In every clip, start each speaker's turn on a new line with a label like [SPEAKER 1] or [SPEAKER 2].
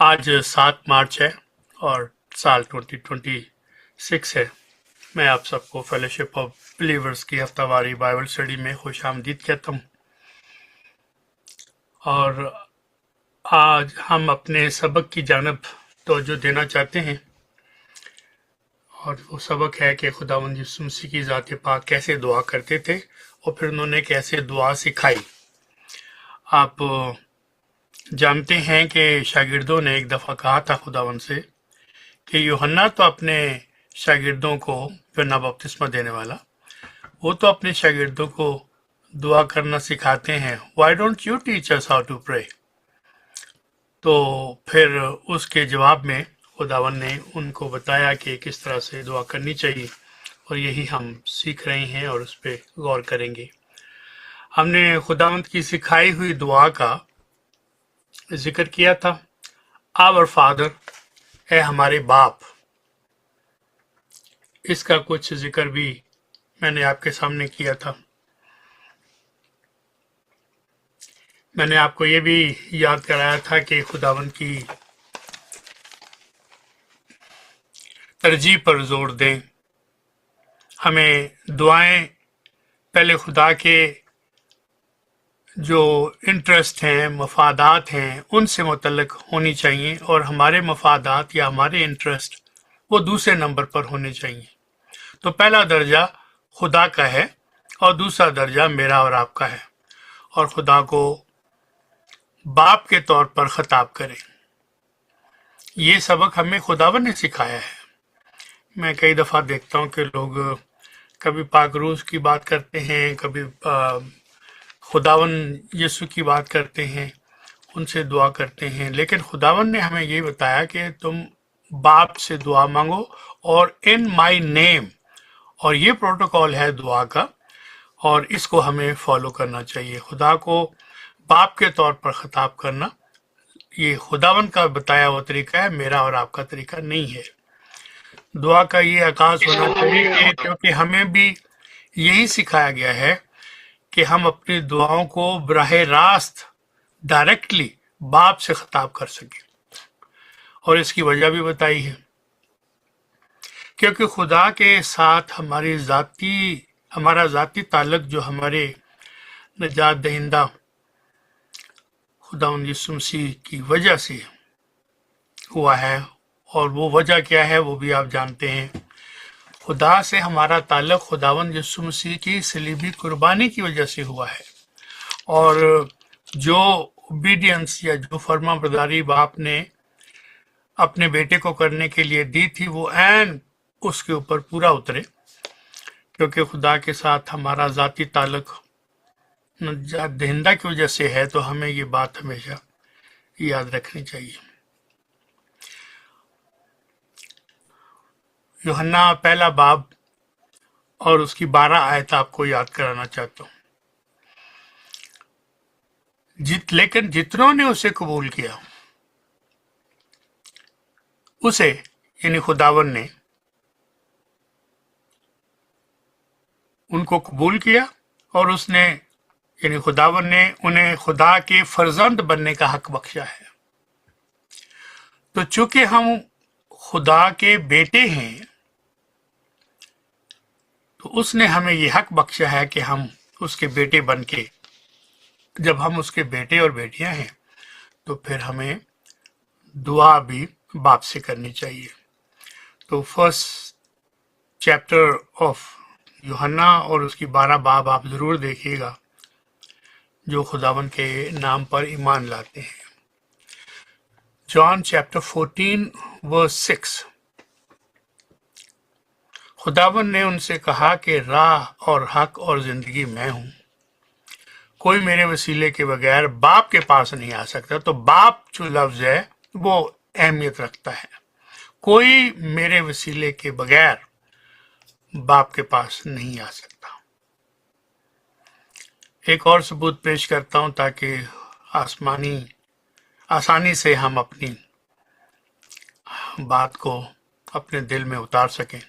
[SPEAKER 1] आज 7 मार्च है और साल 2026 है। मैं आप सबको फेलोशिप ऑफ बिलीवर्स की हफ्तावारी बाइबल स्टडी में खुश आमदीद कहता हूँ। और आज हम अपने सबक की जानब तवज्जो देना चाहते हैं, और वो सबक है कि खुदावंद यीशु मसीह की ज़ात पाक कैसे दुआ करते थे और फिर उन्होंने कैसे दुआ सिखाई। आप जानते हैं कि शागिर्दों ने एक दफ़ा कहा था खुदावंद से कि यूहन्ना तो अपने शागिर्दों को, यूहन्ना बपतिस्मा देने वाला, वो तो अपने शागिर्दों को दुआ करना सिखाते हैं, why don't you teach us how to pray. तो फिर उसके जवाब में खुदावन ने उनको बताया कि किस तरह से दुआ करनी चाहिए, और यही हम सीख रहे हैं और उस पर गौर करेंगे। हमने खुदावंत की सिखाई हुई दुआ का जिक्र किया था, आवर फादर, है हमारे बाप। इसका कुछ जिक्र भी मैंने आपके सामने किया था। मैंने आपको ये भी याद कराया था कि खुदावन की तरजीह पर जोर दें। हमें दुआएं पहले खुदा के जो इंटरेस्ट हैं, मफादात हैं, उनसे मुतल्लिक होनी चाहिए, और हमारे मफादात या हमारे इंटरेस्ट वो दूसरे नंबर पर होने चाहिए। तो पहला दर्जा खुदा का है और दूसरा दर्जा मेरा और आपका है, और खुदा को बाप के तौर पर खिताब करें। ये सबक हमें खुदावन ने सिखाया है। मैं कई दफ़ा देखता हूँ कि लोग कभी पाक रूस की बात करते हैं, कभी खुदावन यीशु की बात करते हैं, उनसे दुआ करते हैं, लेकिन खुदावन ने हमें ये बताया कि तुम बाप से दुआ मांगो और इन माय नेम, और ये प्रोटोकॉल है दुआ का, और इसको हमें फॉलो करना चाहिए। खुदा को बाप के तौर पर खिताब करना ये खुदावन का बताया हुआ तरीका है, मेरा और आपका तरीका नहीं है। दुआ का ये आगाज होना चाहिए क्योंकि हमें भी यही सिखाया गया है कि हम अपनी दुआओं को बराह रास्त डायरेक्टली बाप से खिताब कर सकें, और इसकी वजह भी बताई है। क्योंकि खुदा के साथ हमारा ज़ाती ताल्लुक जो हमारे निजात दहिंदा खुदावंद यीशु मसीह की वजह से हुआ है, और वो वजह क्या है वो भी आप जानते हैं। खुदा से हमारा ताल्लुक खुदावंद यीशु मसीह की सलीबी कुर्बानी की वजह से हुआ है, और जो ओबीडियंस या जो फर्माबरदारी बाप ने अपने बेटे को करने के लिए दी थी, वो ऐन उसके ऊपर पूरा उतरे। क्योंकि खुदा के साथ हमारा ज़ाती ताल्लुक निजात दहिंदा की वजह से है, तो हमें ये बात हमेशा याद रखनी चाहिए। यूहन्ना पहला बाब और उसकी 12 आयत आपको याद कराना चाहता हूँ। लेकिन जितनों ने उसे कबूल किया, उसे यानी खुदावन ने उनको कबूल किया, और उसने यानी खुदावन ने उन्हें खुदा के फर्जंद बनने का हक बख्शा है। तो चूंकि हम खुदा के बेटे हैं, तो उसने हमें ये हक बख्शा है कि हम उसके बेटे बन के, जब हम उसके बेटे और बेटियां हैं, तो फिर हमें दुआ भी बाप से करनी चाहिए। तो फर्स्ट चैप्टर ऑफ यूहन्ना और उसकी 12 बाब आप जरूर देखिएगा, जो खुदावन के नाम पर ईमान लाते हैं। जॉन चैप्टर 14 वर्स 6, खुदावन ने उनसे कहा कि राह और हक और जिंदगी मैं हूं, कोई मेरे वसीले के बगैर बाप के पास नहीं आ सकता। तो बाप जो लफ्ज है वो अहमियत रखता है। कोई मेरे वसीले के बगैर बाप के पास नहीं आ सकता। एक और सबूत पेश करता हूं ताकि आसानी से हम अपनी बात को अपने दिल में उतार सकें।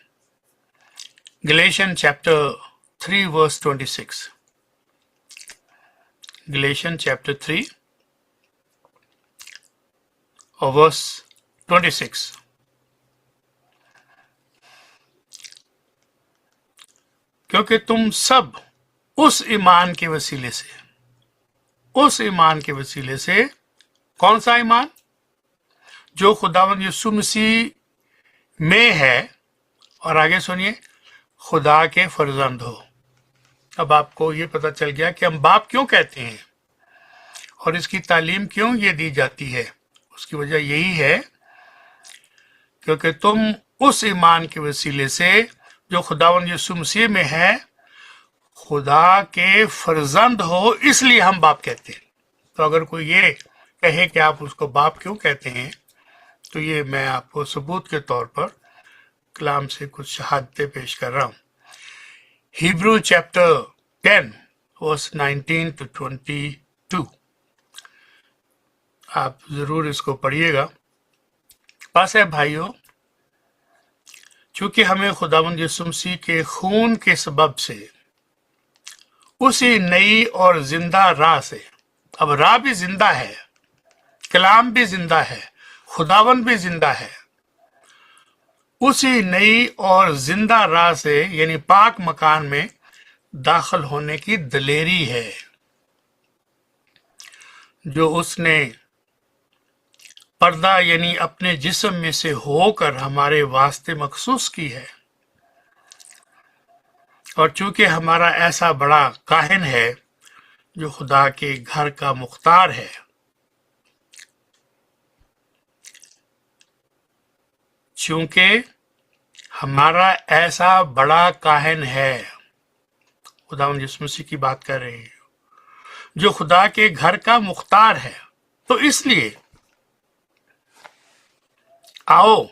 [SPEAKER 1] गलेशियन चैप्टर 3 वर्स 26, गलेशियन चैप्टर 3 और वर्स 26। क्योंकि तुम सब उस ईमान के वसीले से, कौन सा ईमान? जो खुदावंद यीशु मसीह में है, और आगे सुनिए, खुदा के फर्जंद हो। अब आपको ये पता चल गया कि हम बाप क्यों कहते हैं और इसकी तालीम क्यों ये दी जाती है। उसकी वजह यही है क्योंकि तुम उस ईमान के वसीले से जो खुदावंद यीशु मसीह में है, खुदा के फर्जंद हो, इसलिए हम बाप कहते हैं। तो अगर कोई ये कहे कि आप उसको बाप क्यों कहते हैं, तो ये मैं आपको सबूत के तौर पर कलाम से कुछ शहादतें पेश कर रहा हूं। हिब्रू चैप्टर 10 वर्स 19 to 22, आप जरूर इसको पढ़िएगा। पास है भाइयों, चूंकि हमें खुदावंद यीशु मसीह के खून के सबब से उसी नई और जिंदा राह से, अब राह भी जिंदा है, कलाम भी जिंदा है, खुदावंद भी जिंदा है, उसी नई और जिंदा राह से यानी पाक मकान में दाखिल होने की दलेरी है जो उसने पर्दा यानी अपने जिस्म में से होकर हमारे वास्ते मखसूस की है। और चूंकि हमारा ऐसा बड़ा काहिन है जो खुदा के घर का मुख्तार है, चूंकि हमारा ऐसा बड़ा काहिन है, खुदावंद यीशु मसीह की बात कर रहे हैं, जो खुदा के घर का मुख्तार है, तो इसलिए आओ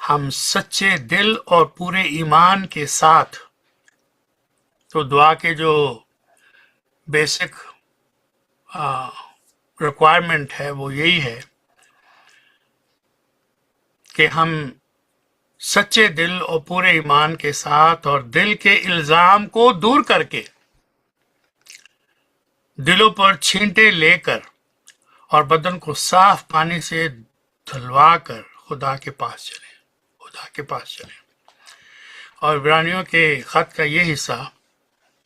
[SPEAKER 1] हम सच्चे दिल और पूरे ईमान के साथ, तो दुआ के जो बेसिक रिक्वायरमेंट है वो यही है कि हम सच्चे दिल और पूरे ईमान के साथ और दिल के इल्जाम को दूर करके दिलों पर छींटे लेकर और बदन को साफ पानी से धुलवा कर खुदा के पास चले। और इब्रानियों के खत का ये हिस्सा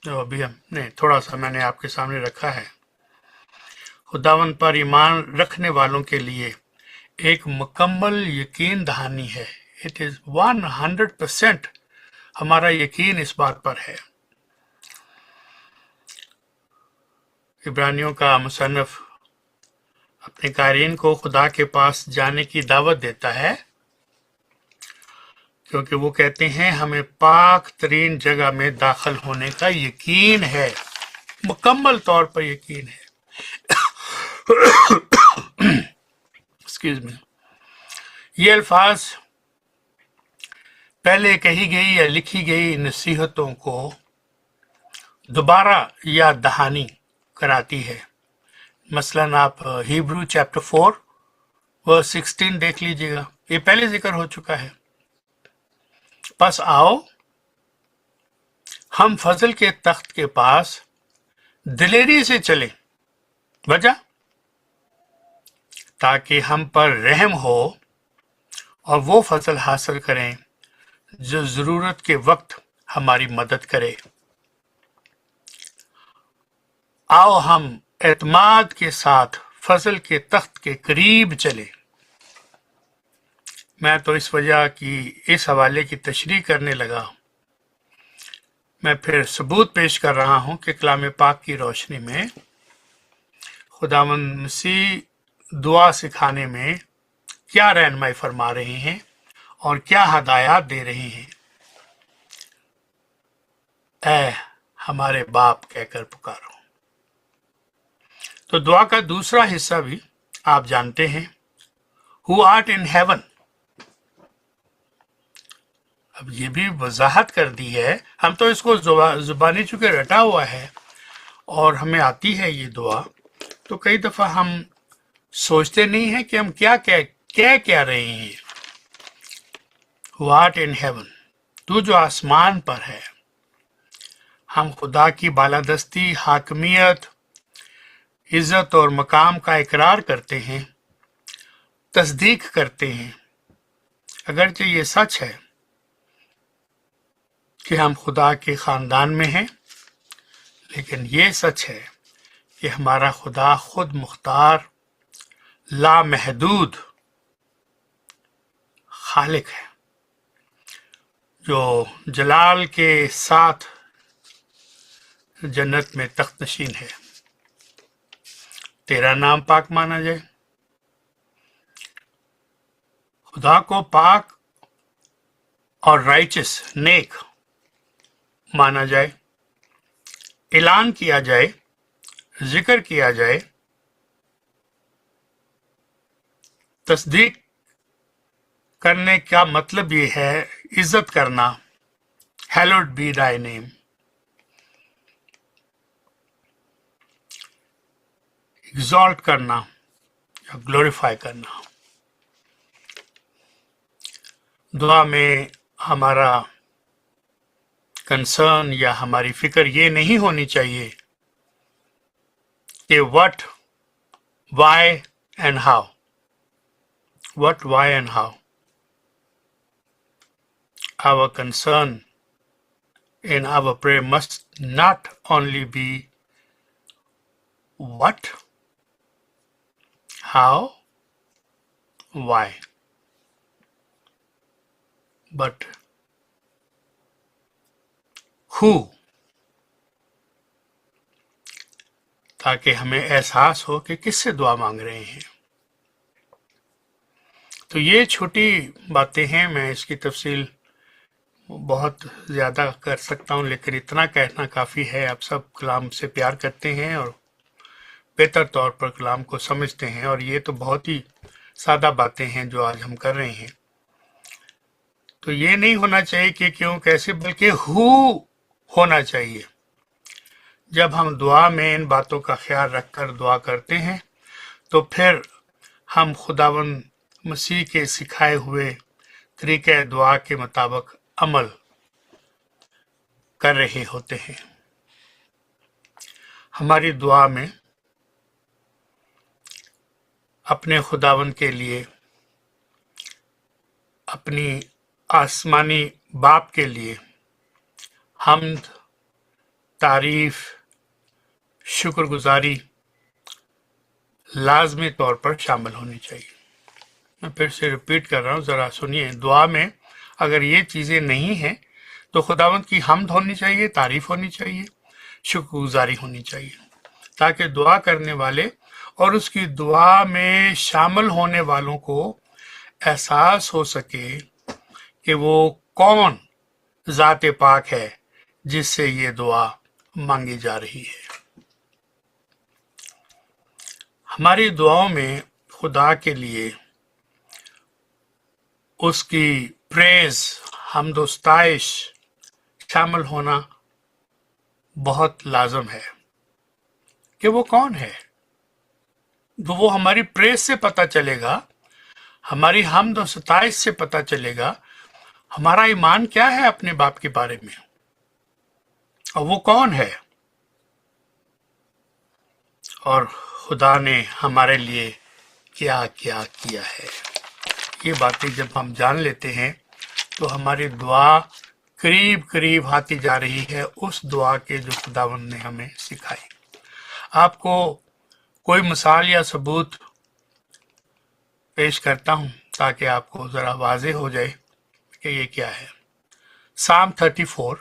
[SPEAKER 1] जो अभी हमने थोड़ा सा मैंने आपके सामने रखा है, खुदावंद पर ईमान रखने वालों के लिए एक मुकम्मल यकीन दहानी है। इट इज 100% हमारा यकीन इस बात पर है। इब्रानियों का मुसन्निफ अपने कारीन को खुदा के पास जाने की दावत देता है, क्योंकि वो कहते हैं हमें पाक तरीन जगह में दाखिल होने का यकीन है, मुकम्मल तौर पर यकीन है। Excuse me. ये अल्फाज पहले कही गई या लिखी गई नसीहतों को दोबारा याद दहानी कराती है। मसलन आप हिब्रू चैप्टर 4 वर्स 16 देख लीजिएगा, ये पहले जिक्र हो चुका है। बस आओ हम फजल के तख्त के पास दिलेरी से चलें, वजह ताकि हम पर रहम हो और वो फजल हासिल करें जो जरूरत के वक्त हमारी मदद करे। आओ हम एतमाद के साथ फजल के तख्त के करीब चले। मैं तो इस वजह की इस हवाले की तशरीह करने लगा, मैं फिर सबूत पेश कर रहा हूं कि कलाम पाक की रोशनी में खुदावंद मसीह दुआ सिखाने में क्या रहनुमाई फरमा रहे हैं और क्या हदायत दे रहे हैं। ऐ हमारे बाप कहकर पुकारो। तो दुआ का दूसरा हिस्सा भी आप जानते हैं, हु आर्ट इन हेवन। अब ये भी वजाहत कर दी है, हम तो इसको जुबानी चुके रटा हुआ है और हमें आती है ये दुआ, तो कई दफा हम सोचते नहीं है कि हम क्या कह रहे हैं। हु आर्ट इन हेवन, तू जो आसमान पर है। हम खुदा की बालादस्ती, हाकमियत, इज्जत और मकाम का इकरार करते हैं तस्दीक करते हैं। अगरचे ये सच है कि हम खुदा के ख़ानदान में हैं, लेकिन ये सच है कि हमारा खुदा खुद मुख्तार, लामहदूद खालिक है, जो जलाल के साथ जन्नत में तख्त नशीन है। तेरा नाम पाक माना जाए। खुदा को पाक और राइचस, नेक माना जाए, ऐलान किया जाए, जिक्र किया जाए, तस्दीक करने का मतलब ये है इज्जत करना, हैलोड बी दाई नेम, एग्जॉल्ट करना या ग्लोरीफाई करना। दुआ में हमारा कंसर्न या हमारी फिक्र ये नहीं होनी चाहिए कि what, why and how, what, why and how. Our concern in our prayer must not only be what, how, why, but who, ताकि हमें एहसास हो कि किससे दुआ मांग रहे हैं। तो ये छोटी बातें हैं, मैं इसकी तफसील बहुत ज़्यादा कर सकता हूँ, लेकिन इतना कहना काफ़ी है। आप सब कलाम से प्यार करते हैं और बेहतर तौर पर कलाम को समझते हैं, और ये तो बहुत ही सादा बातें हैं जो आज हम कर रहे हैं। तो ये नहीं होना चाहिए कि क्यों कैसे, बल्कि हु होना चाहिए। जब हम दुआ में इन बातों का ख्याल रखकर दुआ करते हैं तो फिर हम खुदावंद मसीह के सिखाए हुए तरीके दुआ के मुताबिक अमल कर रहे होते हैं। हमारी दुआ में अपने खुदावंद के लिए, अपनी आसमानी बाप के लिए हम्द, तारीफ, शुक्रगुजारी लाजमी तौर पर शामिल होनी चाहिए। मैं फिर से रिपीट कर रहा हूँ, ज़रा सुनिए। दुआ में अगर ये चीज़ें नहीं हैं तो खुदावंद की हम्द होनी चाहिए, तारीफ होनी चाहिए, शुक्रगुजारी होनी चाहिए, ताकि दुआ करने वाले और उसकी दुआ में शामिल होने वालों को एहसास हो सके कि वो कौन ज़ात पाक है जिससे ये दुआ मांगी जा रही है। हमारी दुआओं में खुदा के लिए उसकी प्रेज, हमदोस्ताइश शामिल होना बहुत लाजम है कि वो कौन है। तो वो हमारी प्रेज से पता चलेगा, हमारी हमद और सताइश से पता चलेगा हमारा ईमान क्या है अपने बाप के बारे में, और वो कौन है, और खुदा ने हमारे लिए क्या क्या किया है। ये बातें जब हम जान लेते हैं तो हमारी दुआ करीब करीब आती जा रही है उस दुआ के जो खुदावंद ने हमें सिखाई। आपको कोई मिसाल या सबूत पेश करता हूं ताकि आपको ज़रा वाज़ेह हो जाए कि ये क्या है। साम 34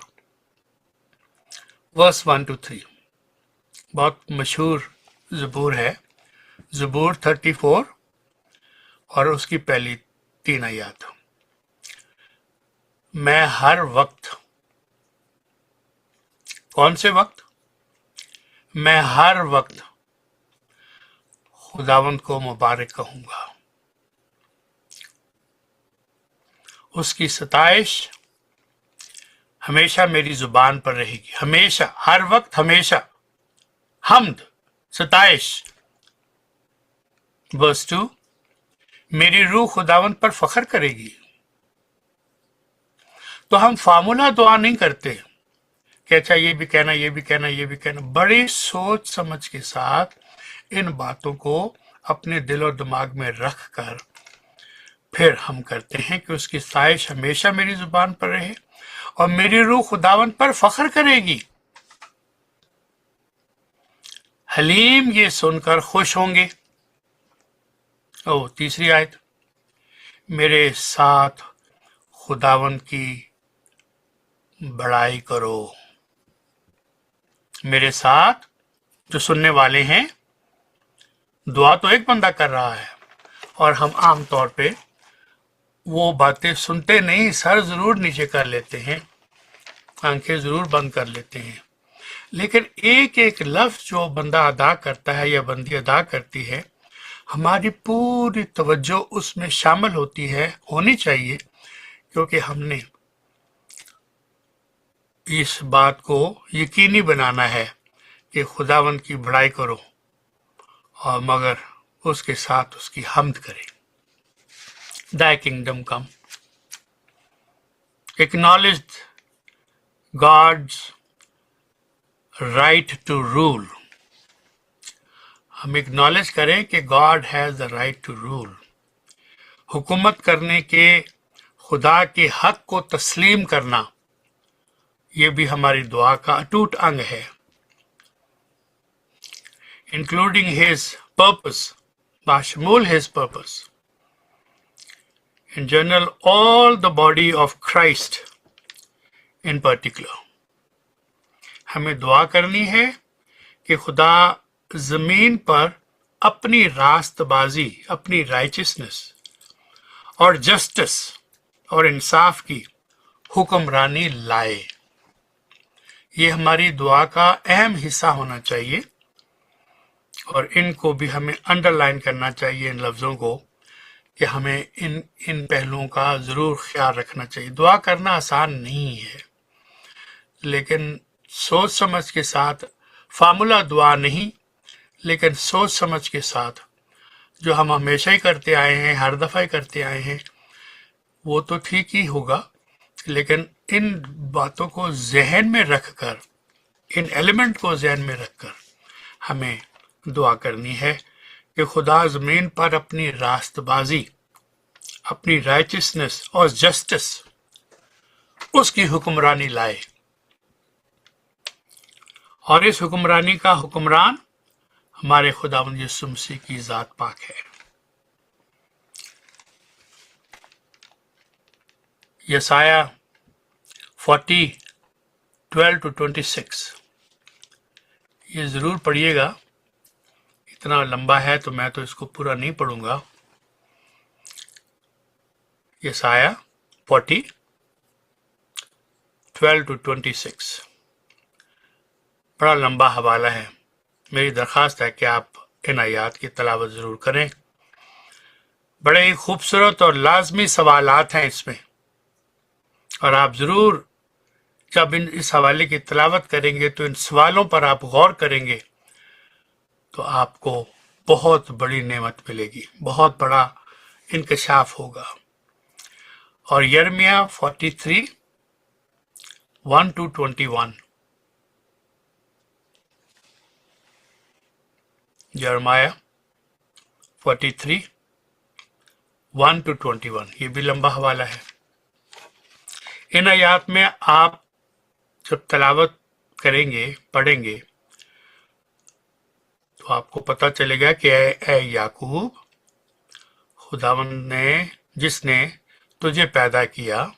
[SPEAKER 1] वर्स 1-3 बहुत मशहूर ज़बूर है। ज़बूर 34 और उसकी पहली 3 आयत। मैं हर वक्त, कौन से वक्त? मैं हर वक्त खुदावंद को मुबारक कहूंगा, उसकी सताइश हमेशा मेरी जुबान पर रहेगी। हमेशा, हर वक्त, हमेशा हम्द, सताइश। वर्स 2, मेरी रूह खुदावंद पर फख्र करेगी। तो हम फार्मूला दुआ नहीं करते कि अच्छा ये भी कहना, ये भी कहना, ये भी कहना। बड़ी सोच समझ के साथ इन बातों को अपने दिल और दिमाग में रख कर फिर हम करते हैं कि उसकी साइश हमेशा मेरी जुबान पर रहे और मेरी रूह खुदावंद पर फख्र करेगी। हलीम ये सुनकर खुश होंगे। तीसरी आयत, मेरे साथ खुदावंद की बड़ाई करो। मेरे साथ जो सुनने वाले हैं, दुआ तो एक बंदा कर रहा है और हम आम तौर पे वो बातें सुनते नहीं, सर जरूर नीचे कर लेते हैं, आंखें जरूर बंद कर लेते हैं, लेकिन एक एक लफ्ज जो बंदा अदा करता है या बंदी अदा करती है, हमारी पूरी तवज्जो उसमें शामिल होनी चाहिए, क्योंकि हमने इस बात को यकीनी बनाना है कि खुदावंद की बड़ाई करो और मगर उसके साथ उसकी हम्द करें। Thy kingdom come. Acknowledge God's right to rule. हम एक्नॉलेज करें कि God has the right to rule. हुकूमत करने के खुदा के हक को तस्लीम करना, ये भी हमारी दुआ का अटूट अंग है। इंक्लूडिंग हिज पर्पस, बाशमूल his purpose, in general all the body of Christ in particular। हमें दुआ करनी है कि खुदा जमीन पर अपनी रास्तबाजी, अपनी राइचियसनेस और जस्टिस और इंसाफ की हुक्मरानी लाए। ये हमारी दुआ का अहम हिस्सा होना चाहिए और इनको भी हमें अंडरलाइन करना चाहिए, इन लफ्ज़ों को, कि हमें इन पहलुओं का ज़रूर ख्याल रखना चाहिए। दुआ करना आसान नहीं है, लेकिन सोच समझ के साथ, फार्मूला दुआ नहीं, लेकिन सोच समझ के साथ, जो हम हमेशा ही करते आए हैं, हर दफ़ा ही करते आए हैं, वो तो ठीक ही होगा, लेकिन इन बातों को जहन में रखकर, इन एलिमेंट को जहन में रखकर हमें दुआ करनी है कि खुदा ज़मीन पर अपनी रास्तबाजी, अपनी राइचियसनेस और जस्टिस, उसकी हुक्मरानी लाए। और इस हुक्मरानी का हुक्मरान हमारे खुदावंद यीशु मसीह की ज़ात पाक है। यसाया 40:12-26, ये ज़रूर पढ़िएगा। इतना लंबा है तो मैं तो इसको पूरा नहीं पढ़ूंगा। यसाया 40:12-26 बड़ा लंबा हवाला है। मेरी दरख्वास्त है कि आप इन आयात की तलावत ज़रूर करें। बड़े ही खूबसूरत और लाजमी सवालात हैं इसमें, और आप ज़रूर जब इस हवाले की तलावत करेंगे तो इन सवालों पर आप गौर करेंगे तो आपको बहुत बड़ी नेमत मिलेगी, बहुत बड़ा इंकशाफ होगा। और यिर्मयाह 43:1-21, यिर्मयाह 43:1-21, ये भी लंबा हवाला है। इन आयात में आप जब तलावत करेंगे, पढ़ेंगे, तो आपको पता चलेगा कि ऐ याकूब, खुदावंद ने, जिसने तुझे पैदा किया,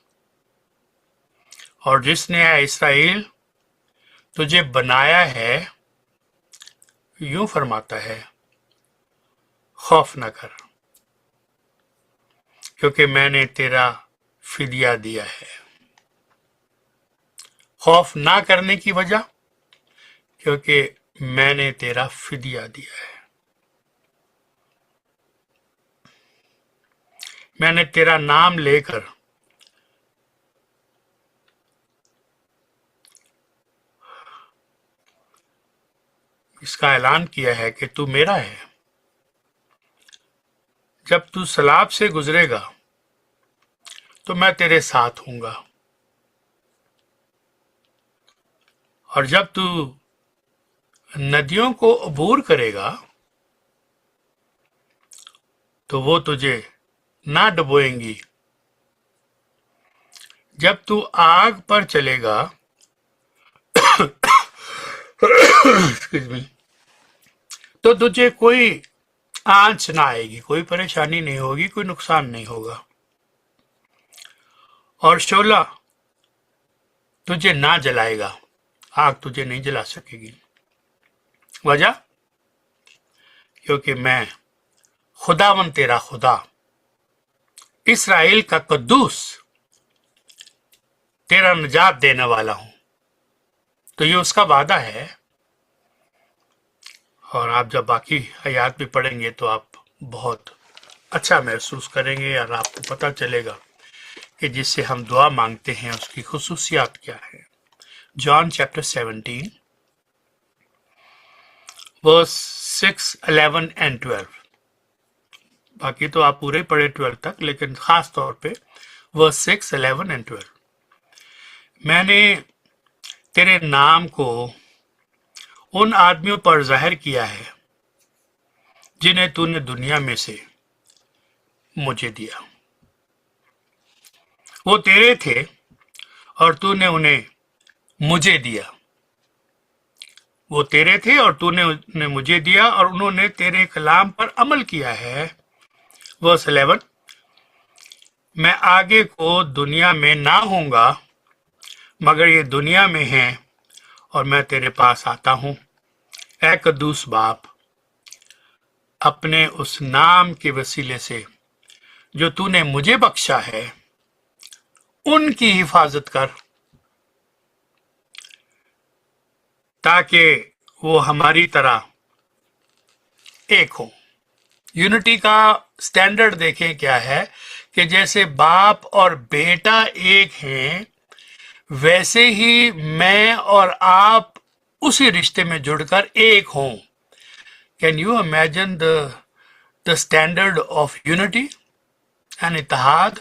[SPEAKER 1] और जिसने ऐ इसराइल तुझे बनाया है, यूं फरमाता है, खौफ न कर, क्योंकि मैंने तेरा फिदिया दिया है। खौफ ना करने की वजह, क्योंकि मैंने तेरा फिदिया दिया है। मैंने तेरा नाम लेकर इसका ऐलान किया है कि तू मेरा है। जब तू सलाब से गुजरेगा तो मैं तेरे साथ हूंगा, और जब तू नदियों को अबूर करेगा तो वो तुझे ना डुबोएंगी। जब तू आग पर चलेगा Excuse me, तो तुझे कोई आंच ना आएगी, कोई परेशानी नहीं होगी, कोई नुकसान नहीं होगा। और शोला तुझे ना जलाएगा, आग तुझे नहीं जला सकेगी। वजह, क्योंकि मैं खुदावन तेरा खुदा, इसराइल का कद्दूस, तेरा निजात देने वाला हूं। तो ये उसका वादा है। और आप जब बाकी आयात भी पढ़ेंगे तो आप बहुत अच्छा महसूस करेंगे और आपको पता चलेगा कि जिससे हम दुआ मांगते हैं उसकी खुसूसियात क्या है। John chapter 17 verse 6, 11 and 12। बाकी तो आप पूरे पढ़े 12 तक, लेकिन खास तौर पे वर्स 6, 11 एंड 12। मैंने तेरे नाम को उन आदमियों पर जाहिर किया है जिन्हें तूने दुनिया में से मुझे दिया। वो तेरे थे और तूने उन्हें मुझे दिया। वो तेरे थे और तूने उन्हें मुझे दिया और उन्होंने तेरे कलाम पर अमल किया है। वर्स 11, मैं आगे को दुनिया में ना होऊंगा, मगर ये दुनिया में है और मैं तेरे पास आता हूं। ऐ कद्दूस बाप, अपने उस नाम के वसीले से जो तूने मुझे बख्शा है, उनकी हिफाजत कर, ताकि वो हमारी तरह एक हो। यूनिटी का स्टैंडर्ड देखें क्या है कि जैसे बाप और बेटा एक हैं, वैसे ही मैं और आप उसी रिश्ते में जुड़कर एक हों। Can you imagine the standard of unity and इत्तेहाद?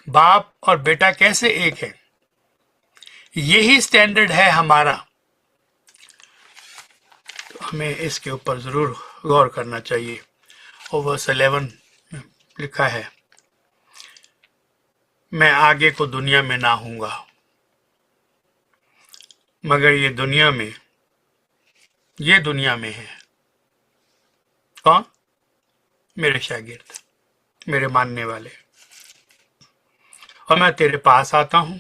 [SPEAKER 1] बाप और बेटा कैसे एक है? यही स्टैंडर्ड है हमारा। तो हमें इसके ऊपर जरूर गौर करना चाहिए। और वर्स 11 में लिखा है, मैं आगे को दुनिया में ना हूंगा, मगर ये दुनिया में है। कौन? मेरे शागिर्द, मेरे मानने वाले। और मैं तेरे पास आता हूं,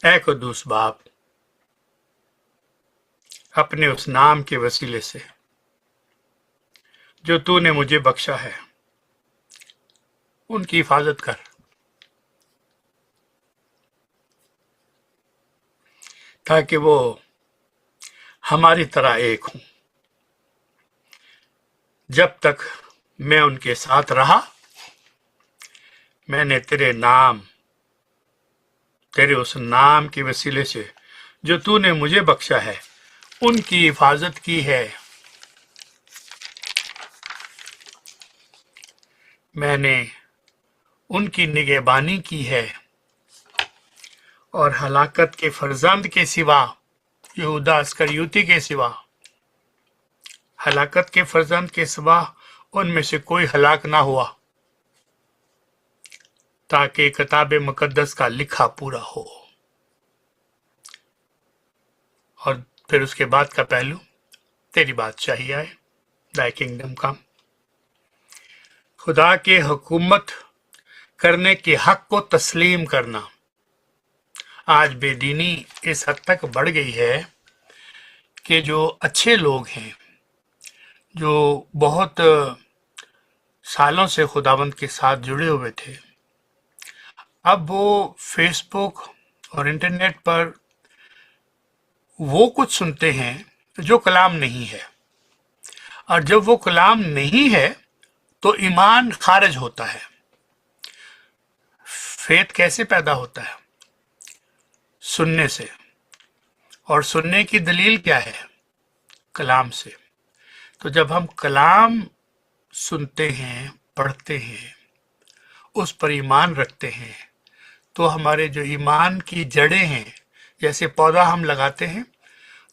[SPEAKER 1] ऐ कद्दूस बाप, अपने उस नाम के वसीले से जो तूने मुझे बख्शा है, उनकी हिफाजत कर, ताकि वो हमारी तरह एक हों। जब तक मैं उनके साथ रहा, मैंने तेरे उस नाम के वसीले से जो तूने मुझे बख्शा है, उनकी हिफाजत की है। मैंने उनकी निगहबानी की है और हलाकत के फर्जंद के सिवा, यहूदा अस्करियोती के सिवा, हलाकत के फर्जंद के सिवा उनमें से कोई हलाक ना हुआ, ताकि किताब मुकद्दस का लिखा पूरा हो। और फिर उसके बाद का पहलू, तेरी बादशाही आए, दाई किंगडम कम। खुदा के हुकूमत करने के हक को तस्लीम करना। आज बेदीनी इस हद तक बढ़ गई है कि जो अच्छे लोग हैं, जो बहुत सालों से खुदावंद के साथ जुड़े हुए थे, अब वो फेसबुक और इंटरनेट पर वो कुछ सुनते हैं जो कलाम नहीं है। और जब वो कलाम नहीं है तो ईमान खारिज होता है। फेथ कैसे पैदा होता है? सुनने से। और सुनने की दलील क्या है? कलाम से। तो जब हम कलाम सुनते हैं, पढ़ते हैं, उस पर ईमान रखते हैं, तो हमारे जो ईमान की जड़ें हैं, जैसे पौधा हम लगाते हैं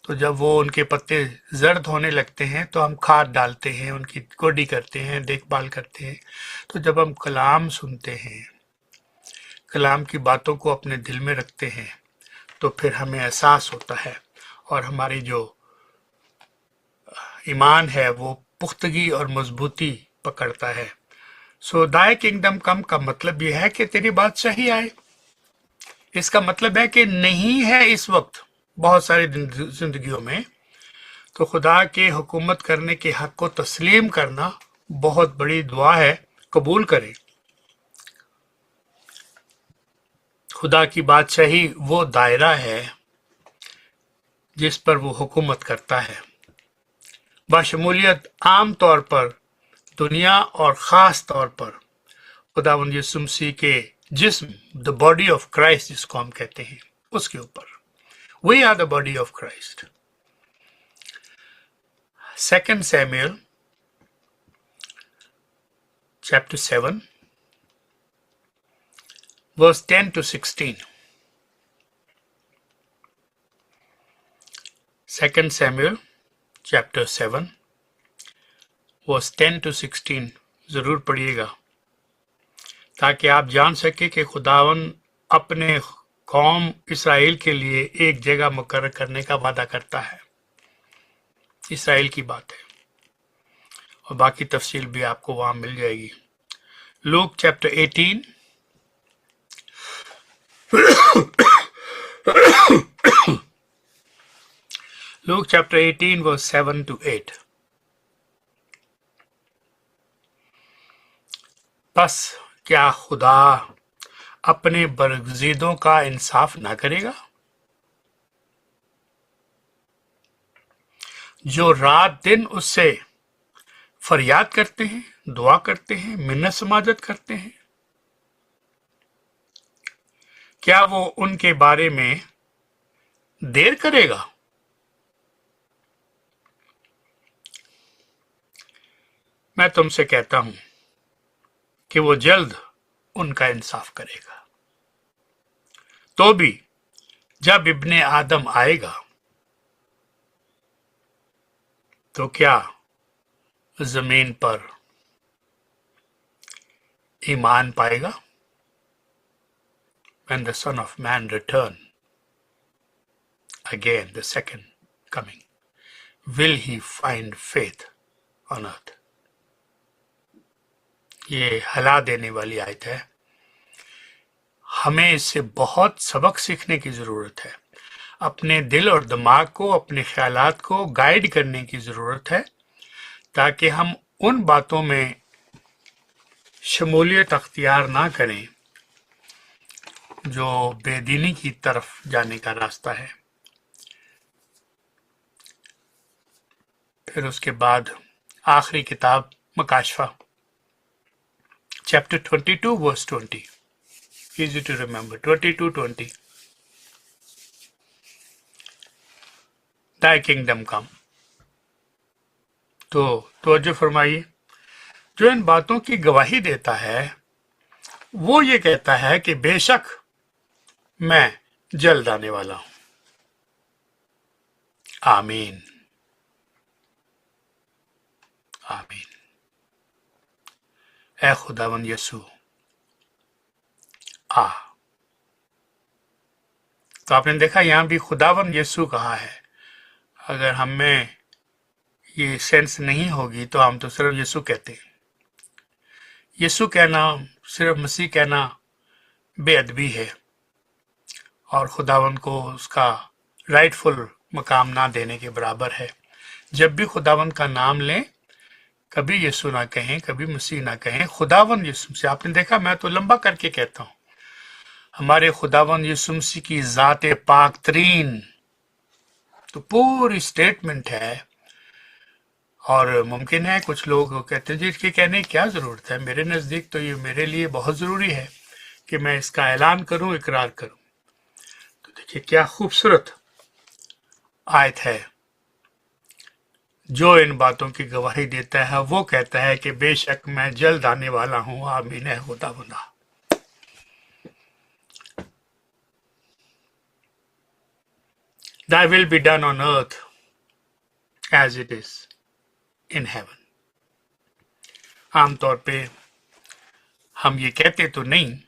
[SPEAKER 1] تو جب वो उनके पत्ते जर्द होने लगते हैं तो हम खाद डालते हैं, उनकी गोडी करते हैं, देखभाल करते हैं। तो जब हम कलाम सुनते हैं, कलाम की बातों को अपने दिल में रखते हैं, तो फिर हमें एहसास होता है और हमारी जो ईमान है वो पुख्तगी और मजबूती पकड़ता है। सो दाय किंगडम कम का मतलब यह है कि तेरी बादशाही आए। इसका मतलब है कि नहीं है इस वक्त बहुत सारी जिंदगियों में, तो खुदा के हुकूमत करने के हक को तस्लीम करना बहुत बड़ी दुआ है। कबूल करें। खुदा की बादशाही वो दायरा है जिस पर वो हुकूमत करता है। बाशमूलियत आम तौर पर दुनिया और ख़ास तौर पर खुदावंद यीशु मसीह के जिस्म, द बॉडी ऑफ क्राइस्ट जिसको हम कहते हैं, उसके ऊपर। We are the body of Christ. 2 Samuel chapter 7 verse 10 to 16. 2 Samuel chapter 7 verse 10 to 16 जरूर पढ़िएगा ताकि आप जान सके कि खुदावन अपने कौम इसराइल के लिए एक जगह मुकर्रर करने का वादा करता है। इसराइल की बात है और बाकी तफसील भी आपको वहां मिल जाएगी। Luke chapter 18 Luke chapter 18 verse 7 to 8. बस क्या खुदा अपने बरगज़ीदों का इंसाफ ना करेगा, जो रात दिन उससे फरियाद करते हैं, दुआ करते हैं, मिन्नत समाजत करते हैं। क्या वो उनके बारे में देर करेगा? मैं तुमसे कहता हूं कि वो जल्द उनका इंसाफ करेगा। तो भी जब इब्ने आदम आएगा तो क्या जमीन पर ईमान पाएगा? When the Son of Man return again, the second coming, will he find faith on earth? ये हला देने वाली आयत है। हमें इससे बहुत सबक सीखने की जरूरत है। अपने दिल और दिमाग को, अपने ख्यालात को गाइड करने की जरूरत है ताकि हम उन बातों में शमूलियत अख्तियार ना करें जो बेदीनी की तरफ जाने का रास्ता है। फिर उसके बाद आखिरी किताब मकाशफा chapter 22 verse 20, easy to remember, 22:20. Thy kingdom come. तो तवज्जो फरमाइए, जो इन बातों की गवाही देता है वो ये कहता है कि बेशक मैं जल्द आने वाला हूं। आमीन, आमीन। ऐ खुदावन यसू आ। तो आपने देखा यहां भी खुदावन यसू कहा है। अगर हमें ये सेंस नहीं होगी तो हम तो सिर्फ यसू कहते हैं। यसू कहना, सिर्फ मसीह कहना बेअदबी है और खुदावन को उसका राइटफुल मकाम ना देने के बराबर है। जब भी खुदावन का नाम लें, कभी यीशु ना कहें, कभी मसीह ना कहें, खुदावन यीशु से। आपने देखा, मैं तो लंबा करके कहता हूं, हमारे खुदावन यीशु मसीह की जाते पाक तरीन तो पूरी स्टेटमेंट है। और मुमकिन है कुछ लोग कहते हैं जी इसके कहने की क्या जरूरत है, मेरे नजदीक तो ये मेरे लिए बहुत जरूरी है कि मैं इसका ऐलान करूं, इकरार करूं। तो देखिए क्या खूबसूरत आयत है। जो इन बातों की गवाही देता है वो कहता है कि बेशक मैं जल्द आने वाला हूं। आमीन है खुदावंदा। Thy will be done on earth as it is in heaven. आमतौर पे हम ये कहते तो नहीं,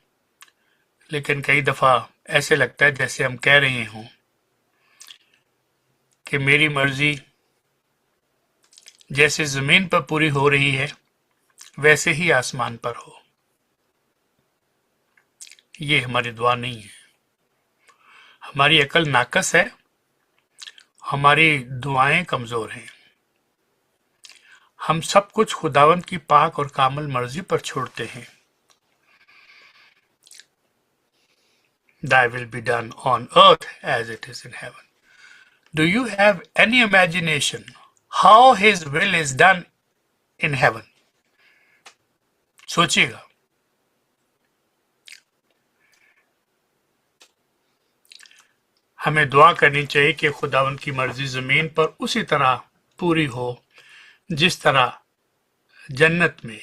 [SPEAKER 1] लेकिन कई दफा ऐसे लगता है जैसे हम कह रहे हों कि मेरी मर्जी जैसे जमीन पर पूरी हो रही है वैसे ही आसमान पर हो। ये हमारी दुआ नहीं है। हमारी अकल नाकस है, हमारी दुआएं कमजोर हैं। हम सब कुछ खुदावंद की पाक और कामल मर्जी पर छोड़ते हैं। Thy will be done on earth as it is in heaven. Do you have any imagination how his will is done in heaven? सोचिएगा। हमें दुआ करनी चाहिए कि खुदावंद की मर्जी जमीन पर उसी तरह पूरी हो जिस तरह जन्नत में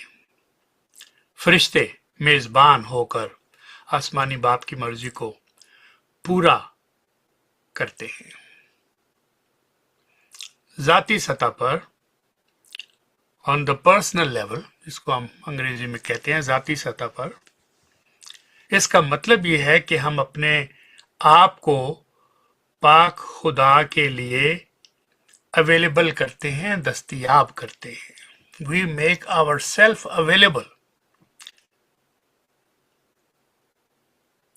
[SPEAKER 1] फरिश्ते मेजबान होकर आसमानी बाप की मर्जी को पूरा करते हैं। जाती सतह पर ऑन द पर्सनल लेवल, जिसको हम अंग्रेजी में कहते हैं जाती सतह पर, इसका मतलब ये है कि हम अपने आप को पाक खुदा के लिए अवेलेबल करते हैं, दस्तयाब करते हैं। We make ourselves available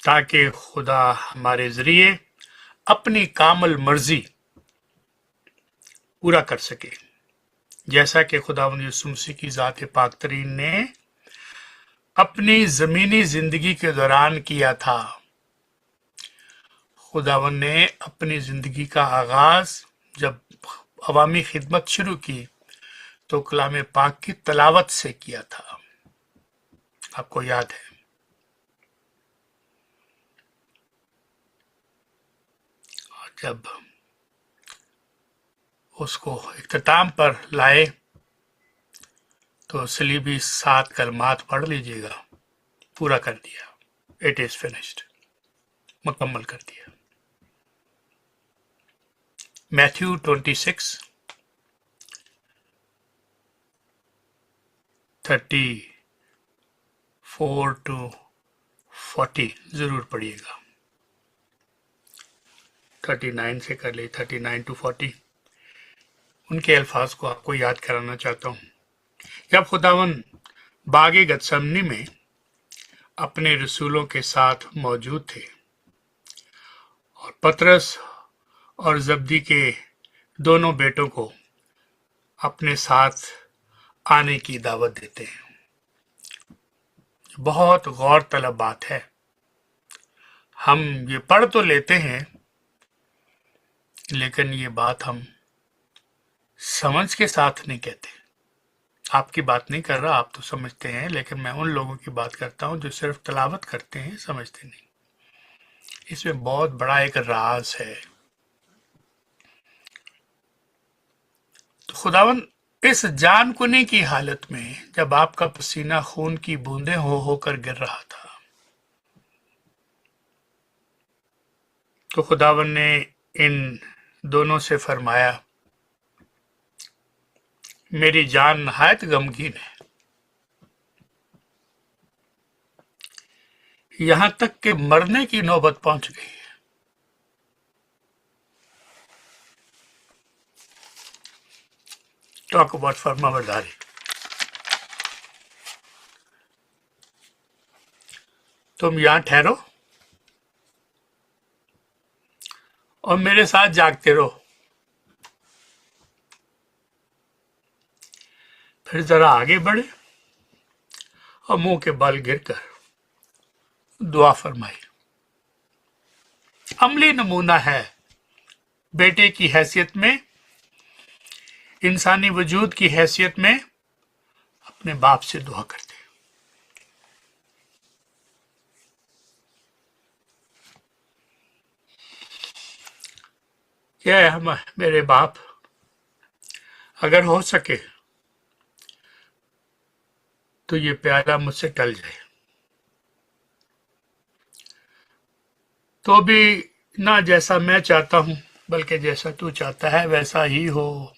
[SPEAKER 1] ताकि खुदा हमारे जरिए अपनी कामल मर्जी पूरा कर सके, जैसा कि खुदावंद यीशु मसीह की ज़ात पाक तरीन ने अपनी ज़मीनी ज़िंदगी के दौरान किया था। खुदावंद ने अपनी ज़िंदगी का आगाज़ जब अवामी खिदमत शुरू की तो कलाम पाक की तलावत से किया था। आपको याद है। और जब उसको इख्तिताम पर लाए तो सलीबी 7 कलमात पढ़ लीजिएगा, पूरा कर दिया। इट इज फिनिश्ड, मुकम्मल कर दिया। मैथ्यू 26 34 to 40 जरूर पढ़िएगा। 39 से कर ले, 39 to 40 उनके अल्फाज को आपको याद कराना चाहता हूँ। जब खुदावन बागे गतसमनी में अपने रसूलों के साथ मौजूद थे और पतरस और जब्दी के दोनों बेटों को अपने साथ आने की दावत देते हैं। बहुत गौर तलब बात है। हम ये पढ़ तो लेते हैं, लेकिन ये बात हम समझ के साथ नहीं कहते। आपकी बात नहीं कर रहा, आप तो समझते हैं, लेकिन मैं उन लोगों की बात करता हूं जो सिर्फ तलावत करते हैं, समझते नहीं। इसमें बहुत बड़ा एक राज है। तो खुदावन इस जानकुनी की हालत में जब आपका पसीना खून की बूंदें हो होकर गिर रहा था, तो खुदावन ने इन दोनों से फरमाया, मेरी जान नहायत गमगीन है, यहां तक कि मरने की नौबत पहुंच गई है। टॉक अबाउट फर्माबरदारी। तुम यहां ठहरो और मेरे साथ जागते रहो। फिर जरा आगे बढ़े और मुंह के बल गिरकर दुआ फरमाई। अमली नमूना है बेटे की हैसियत में, इंसानी वजूद की हैसियत में अपने बाप से दुआ करते। क्या है हम, मेरे बाप, अगर हो सके तो ये प्याला मुझसे टल जाए, तो भी ना जैसा मैं चाहता हूं बल्कि जैसा तू चाहता है वैसा ही हो।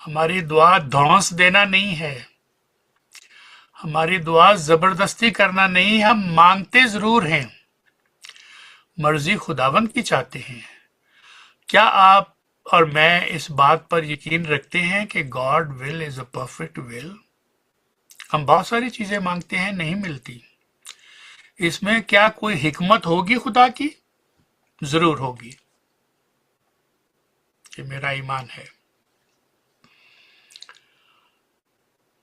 [SPEAKER 1] हमारी दुआ धौंस देना नहीं है, हमारी दुआ जबरदस्ती करना नहीं है, हम मांगते जरूर हैं, मर्जी खुदावंद की चाहते हैं। क्या आप और मैं इस बात पर यकीन रखते हैं कि God will is a perfect will? हम बहुत सारी चीजें मांगते हैं, नहीं मिलती। इसमें क्या कोई हिकमत होगी खुदा की? जरूर होगी। ये मेरा ईमान है।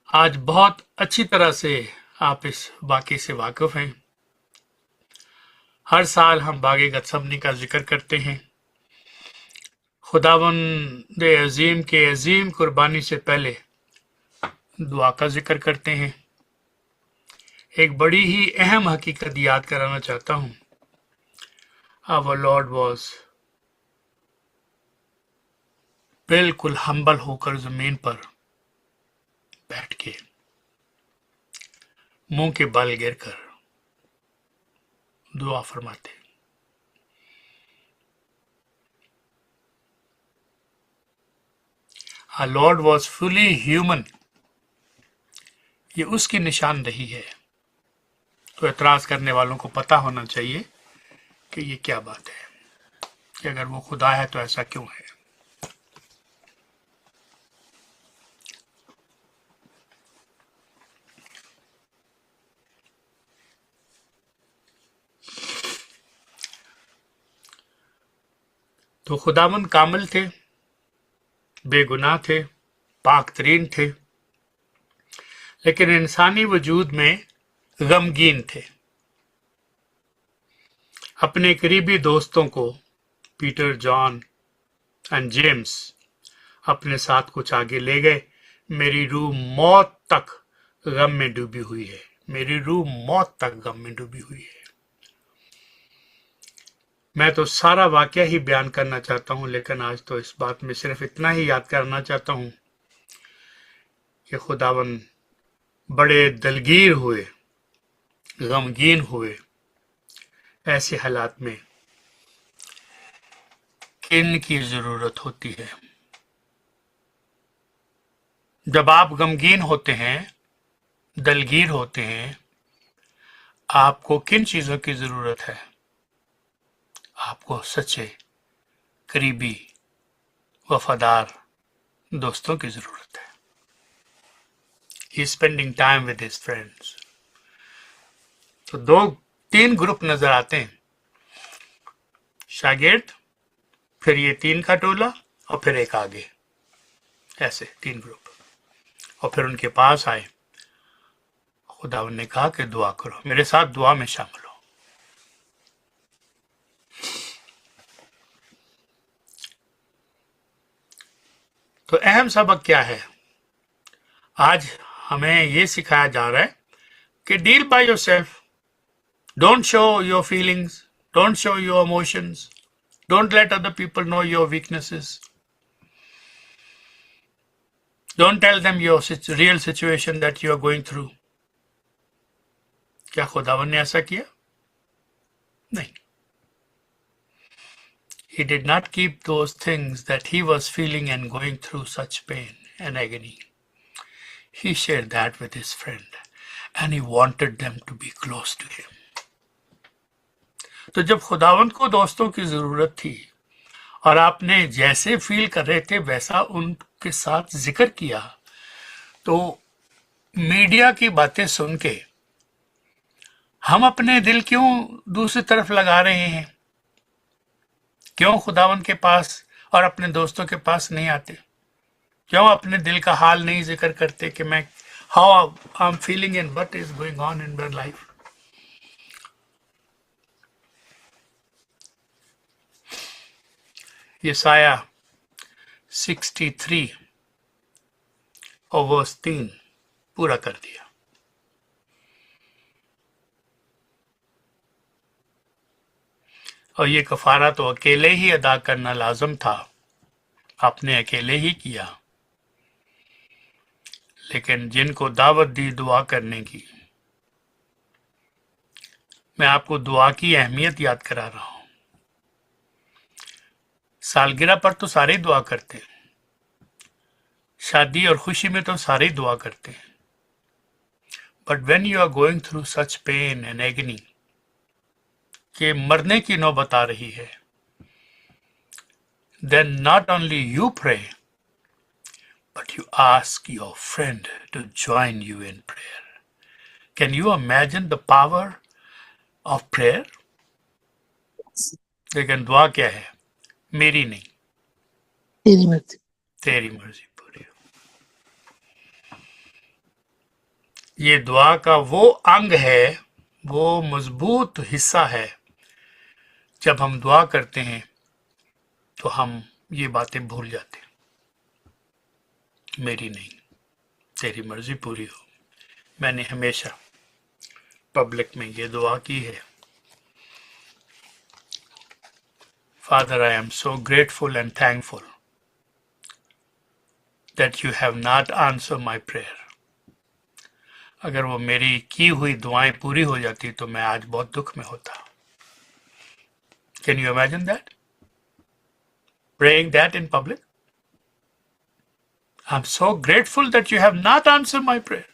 [SPEAKER 1] आज बहुत अच्छी तरह से आप इस वाक़े से वाकिफ हैं। हर साल हम बागे गतसमनी का जिक्र करते हैं। खुदावंद अजीम के अजीम कुर्बानी से पहले दुआ का जिक्र करते हैं। एक बड़ी ही अहम हकीकत याद कराना चाहता हूं। आवर लॉर्ड वॉज बिल्कुल हम्बल होकर जमीन पर बैठ के मुंह के बल गिरकर दुआ फरमाते। Our Lord was fully human। ये उसकी निशानदेही है। तो एतराज करने वालों को पता होना चाहिए कि ये क्या बात है, कि अगर वो खुदा है तो ऐसा क्यों है। तो खुदावंद कामिल थे, बेगुनाह थे, पाक तरीन थे, लेकिन इंसानी वजूद में गमगीन थे। अपने करीबी दोस्तों को पीटर, जॉन एंड जेम्स अपने साथ कुछ आगे ले गए। मेरी रूह मौत तक गम में डूबी हुई है, मेरी रूह मौत तक गम में डूबी हुई है। मैं तो सारा वाकया ही बयान करना चाहता हूं, लेकिन आज तो इस बात में सिर्फ इतना ही याद करना चाहता हूं कि खुदावन बड़े दलगीर हुए, गमगीन हुए। ऐसे हालात में किन की जरूरत होती है? जब आप गमगीन होते हैं, दलगीर होते हैं, आपको किन चीजों की जरूरत है? आपको सच्चे, करीबी, वफादार दोस्तों की जरूरत है। He is spending time with his friends। तो तीन ग्रुप नजर आते हैं, शागिर्द, फिर ये तीन का टोला और फिर एक आगे, ऐसे तीन ग्रुप। और फिर उनके पास आए, खुदावन ने कहा कि दुआ करो, मेरे साथ दुआ में शामिल हो। तो अहम सबक क्या है? आज हमें ये सिखाया जा रहा है कि deal by yourself. Don't show your feelings, don't show your emotions, don't let other people know your weaknesses, don't tell them your real situation that you are going through. क्या खुदावन ने ऐसा किया? नहीं। He did not keep those things that he was feeling and going through such pain and agony. He shared that with his friend and he wanted them to be close to him. तो जब खुदावंद को दोस्तों की जरूरत थी और आपने जैसे फील कर रहे थे वैसा उनके साथ जिक्र किया, तो मीडिया की बातें सुन के हम अपने दिल क्यों दूसरी तरफ लगा रहे हैं? क्यों खुदावंद के पास और अपने दोस्तों के पास नहीं आते? क्यों अपने दिल का हाल नहीं जिक्र करते कि मैं how I am feeling and what is going on in my life? Isaiah 63 और वर्स 3 पूरा कर दिया। और ये कफारा तो अकेले ही अदा करना लाजम था, आपने अकेले ही किया। लेकिन जिनको दावत दी दुआ करने की, मैं आपको दुआ की अहमियत याद करा रहा हूं। सालगिरह पर तो सारे ही दुआ करते हैं, शादी और खुशी में तो सारे ही दुआ करते हैं, but when you are going through such pain and agony कि मरने की नौबत आ रही है, then not only you pray, but you ask your friend to join you in prayer. Can you imagine the power of prayer? लेकिन दुआ क्या है? मेरी नहीं,
[SPEAKER 2] तेरी मर्जी।
[SPEAKER 1] तेरी मर्जी पूरी हो। ये दुआ का वो अंग है, वो मजबूत हिस्सा है। जब हम दुआ करते हैं तो हम ये बातें भूल जाते हैं, मेरी नहीं, तेरी मर्जी पूरी हो। मैंने हमेशा पब्लिक में ये दुआ की है, father I am so grateful and thankful that you have not answered my prayer. अगर वो मेरी की हुई दुआएं पूरी हो जाती तो मैं आज बहुत दुख में होता। Can you imagine that? Praying that in public? I'm so grateful that you have not answered my prayer.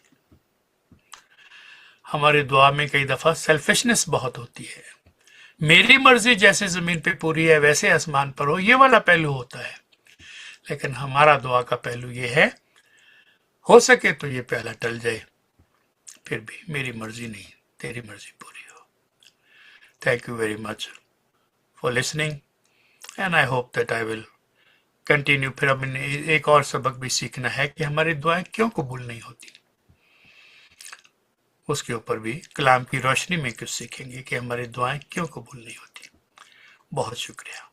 [SPEAKER 1] हमारी दुआ में कई दफा सेल्फिशनेस बहुत होती है, मेरी मर्जी जैसे जमीन पे पूरी है वैसे आसमान पर हो, ये वाला पहलू होता है। लेकिन हमारा दुआ का पहलू ये है, हो सके तो ये पहला टल जाए, फिर भी मेरी मर्जी नहीं, तेरी मर्जी पूरी हो। Thank you very much for listening and I hope that I will continue. फिर अब एक और सबक भी सीखना है कि हमारी दुआएं क्यों कबूल नहीं होती, उसके ऊपर भी कलाम की रोशनी में कुछ सीखेंगे कि हमारी दुआएं क्यों कबूल नहीं होती। बहुत शुक्रिया।